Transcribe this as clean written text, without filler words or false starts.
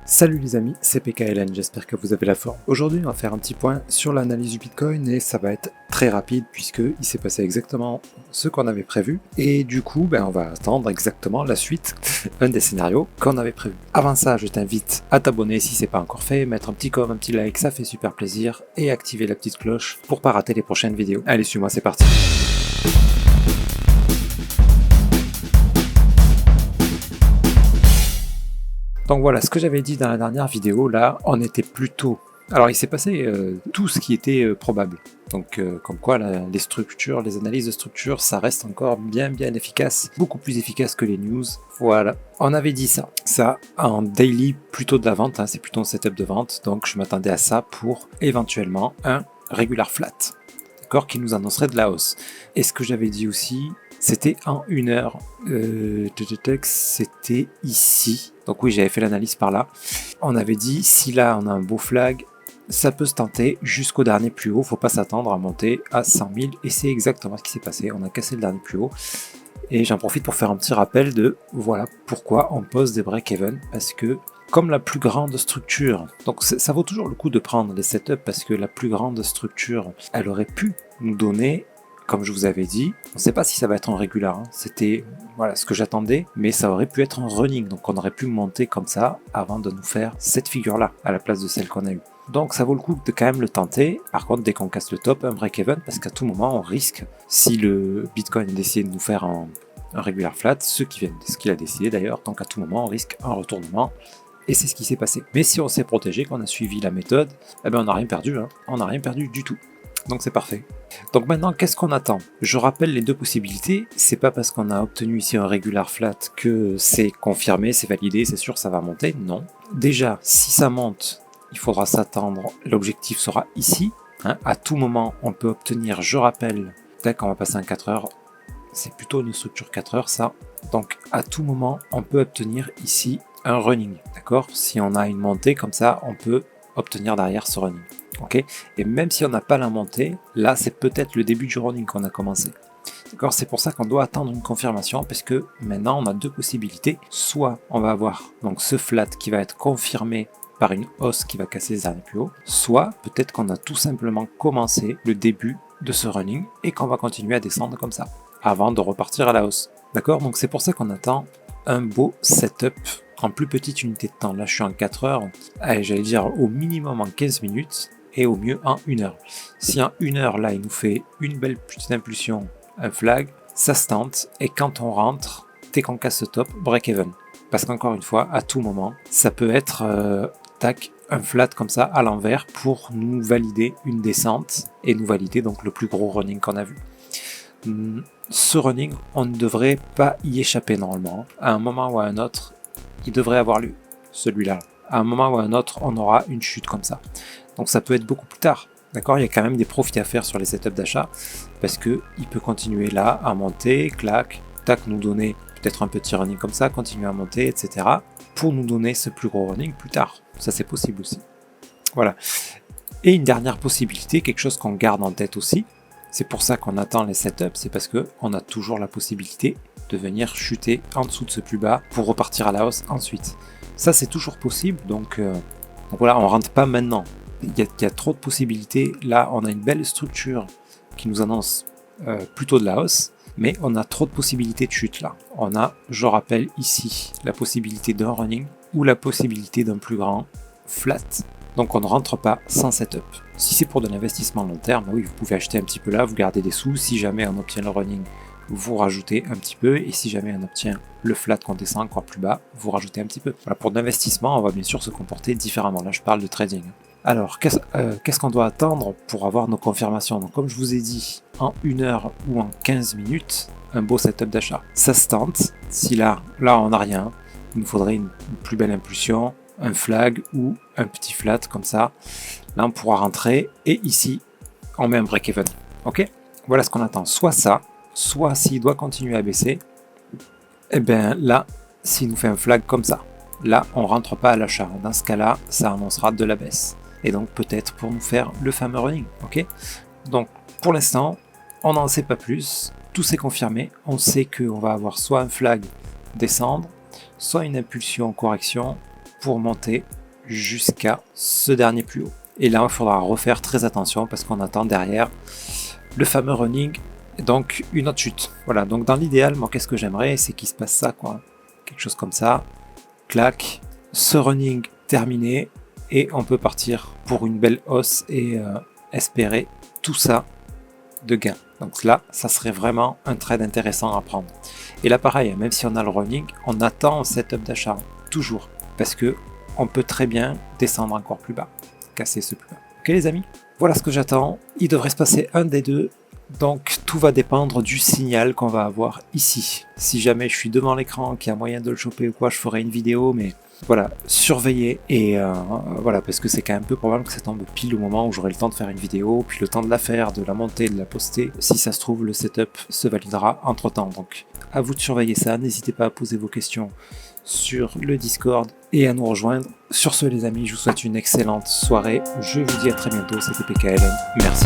Salut les amis, c'est PKLN, j'espère que vous avez la forme. Aujourd'hui on va faire un petit point sur l'analyse du Bitcoin et ça va être très rapide puisque il s'est passé exactement ce qu'on avait prévu et du coup on va attendre exactement la suite, un des scénarios qu'on avait prévu. Avant ça je t'invite à t'abonner si c'est pas encore fait, mettre un petit comme, un petit like, ça fait super plaisir et activer la petite cloche pour pas rater les prochaines vidéos. Allez suis-moi, c'est parti. Donc voilà, ce que j'avais dit dans la dernière vidéo, là, on était plutôt... Alors il s'est passé tout ce qui était probable. Donc comme quoi les structures, les analyses de structure, ça reste encore bien efficace, beaucoup plus efficace que les news. Voilà, on avait dit ça. Ça en daily, plutôt de la vente, c'est plutôt un setup de vente, donc je m'attendais à ça pour éventuellement un regular flat, d'accord, qui nous annoncerait de la hausse. Et ce que j'avais dit aussi, c'était en 1 heure, c'était ici. Donc oui, j'avais fait l'analyse par là. On avait dit, si là on a un beau flag, ça peut se tenter jusqu'au dernier plus haut. Faut pas s'attendre à monter à 100 000. Et c'est exactement ce qui s'est passé. On a cassé le dernier plus haut. Et j'en profite pour faire un petit rappel de, voilà, pourquoi on pose des break-even. Parce que, comme la plus grande structure, donc ça vaut toujours le coup de prendre les setups parce que la plus grande structure, elle aurait pu nous donner... Comme je vous avais dit, on ne sait pas si ça va être en régular, c'était voilà ce que j'attendais, mais ça aurait pu être en running, donc on aurait pu monter comme ça avant de nous faire cette figure-là, à la place de celle qu'on a eue. Donc ça vaut le coup de quand même le tenter, par contre dès qu'on casse le top, un break-even, parce qu'à tout moment on risque, si le Bitcoin décide de nous faire un regular flat, ce qu'il a décidé d'ailleurs, donc à tout moment on risque un retournement, et c'est ce qui s'est passé. Mais si on s'est protégé, qu'on a suivi la méthode, on n'a rien perdu, on n'a rien perdu du tout. Donc c'est parfait. Donc maintenant, qu'est-ce qu'on attend? Je rappelle les deux possibilités. C'est pas parce qu'on a obtenu ici un regular flat que c'est confirmé, c'est validé, c'est sûr ça va monter. Non. Déjà, si ça monte, il faudra s'attendre. L'objectif sera ici. À tout moment, on peut obtenir, je rappelle, dès qu'on va passer un 4 heures, c'est plutôt une structure 4 heures ça. Donc à tout moment, on peut obtenir ici un running. D'accord? Si on a une montée comme ça, on peut obtenir derrière ce running. Okay, et même si on n'a pas la montée, là c'est peut-être le début du running qu'on a commencé. D'accord, c'est pour ça qu'on doit attendre une confirmation parce que maintenant on a deux possibilités. Soit on va avoir donc ce flat qui va être confirmé par une hausse qui va casser les derniers plus hauts, soit peut-être qu'on a tout simplement commencé le début de ce running et qu'on va continuer à descendre comme ça avant de repartir à la hausse. D'accord, donc c'est pour ça qu'on attend un beau setup en plus petite unité de temps. Là je suis en 4 heures, allez, j'allais dire au minimum en 15 minutes. Et au mieux en 1 heure. Si en 1 heure, là, il nous fait une belle petite impulsion, un flag, ça se tente, et quand on rentre, dès qu'on casse ce top, break-even. Parce qu'encore une fois, à tout moment, ça peut être un flat comme ça, à l'envers, pour nous valider une descente, et nous valider donc le plus gros running qu'on a vu. Ce running, on ne devrait pas y échapper normalement. À un moment ou à un autre, il devrait avoir lieu, celui-là. À un moment ou à un autre, on aura une chute comme ça. Donc ça peut être beaucoup plus tard, d'accord? Il y a quand même des profits à faire sur les setups d'achat, parce que il peut continuer là, à monter, clac, tac, nous donner peut-être un petit running comme ça, continuer à monter, etc. pour nous donner ce plus gros running plus tard. Ça c'est possible aussi. Voilà. Et une dernière possibilité, quelque chose qu'on garde en tête aussi, c'est pour ça qu'on attend les setups, c'est parce qu'on a toujours la possibilité de venir chuter en dessous de ce plus bas pour repartir à la hausse ensuite. Ça c'est toujours possible, donc voilà, on rentre pas maintenant. Il y a trop de possibilités. Là, on a une belle structure qui nous annonce plutôt de la hausse, mais on a trop de possibilités de chute là. On a, je rappelle ici, la possibilité d'un running ou la possibilité d'un plus grand flat. Donc on ne rentre pas sans setup. Si c'est pour de l'investissement long terme, oui, vous pouvez acheter un petit peu là, vous gardez des sous. Si jamais on obtient le running, vous rajoutez un petit peu, et si jamais on obtient le flat qu'on descend encore plus bas, vous rajoutez un petit peu. Voilà, pour l'investissement, on va bien sûr se comporter différemment. Là, je parle de trading. Alors, qu'est-ce qu'on doit attendre pour avoir nos confirmations? Donc, comme je vous ai dit, en 1 heure ou en 15 minutes, un beau setup d'achat. Ça se tente. Si là on n'a rien, il nous faudrait une plus belle impulsion, un flag ou un petit flat comme ça. Là, on pourra rentrer et ici, on met un break-even. Ok? Voilà ce qu'on attend. Soit ça, soit s'il doit continuer à baisser, là, s'il nous fait un flag comme ça, là, on rentre pas à l'achat. Dans ce cas-là, ça annoncera de la baisse. Et donc peut-être pour nous faire le fameux running, ok? Donc pour l'instant, on n'en sait pas plus, tout s'est confirmé, on sait qu'on va avoir soit un flag descendre, soit une impulsion correction, pour monter jusqu'à ce dernier plus haut. Et là, il faudra refaire très attention parce qu'on attend derrière le fameux running, donc une autre chute. Voilà, donc dans l'idéal, moi, qu'est-ce que j'aimerais, c'est qu'il se passe ça, quoi. Quelque chose comme ça, clac, ce running terminé, et on peut partir pour une belle hausse et espérer tout ça de gain. Donc là, ça serait vraiment un trade intéressant à prendre. Et là, pareil, même si on a le running, on attend un setup d'achat, toujours, parce que on peut très bien descendre encore plus bas, casser ce plus bas. Ok les amis, voilà ce que j'attends. Il devrait se passer un des deux. Donc tout va dépendre du signal qu'on va avoir ici. Si jamais je suis devant l'écran, qu'il y a moyen de le choper ou quoi, je ferai une vidéo, mais voilà, surveillez et voilà, parce que c'est quand même peu probable que ça tombe pile au moment où j'aurai le temps de faire une vidéo, puis le temps de la faire, de la monter, de la poster. Si ça se trouve, le setup se validera entre temps. Donc à vous de surveiller ça, n'hésitez pas à poser vos questions sur le Discord et à nous rejoindre. Sur ce les amis, je vous souhaite une excellente soirée. Je vous dis à très bientôt, c'était PKLM. Merci.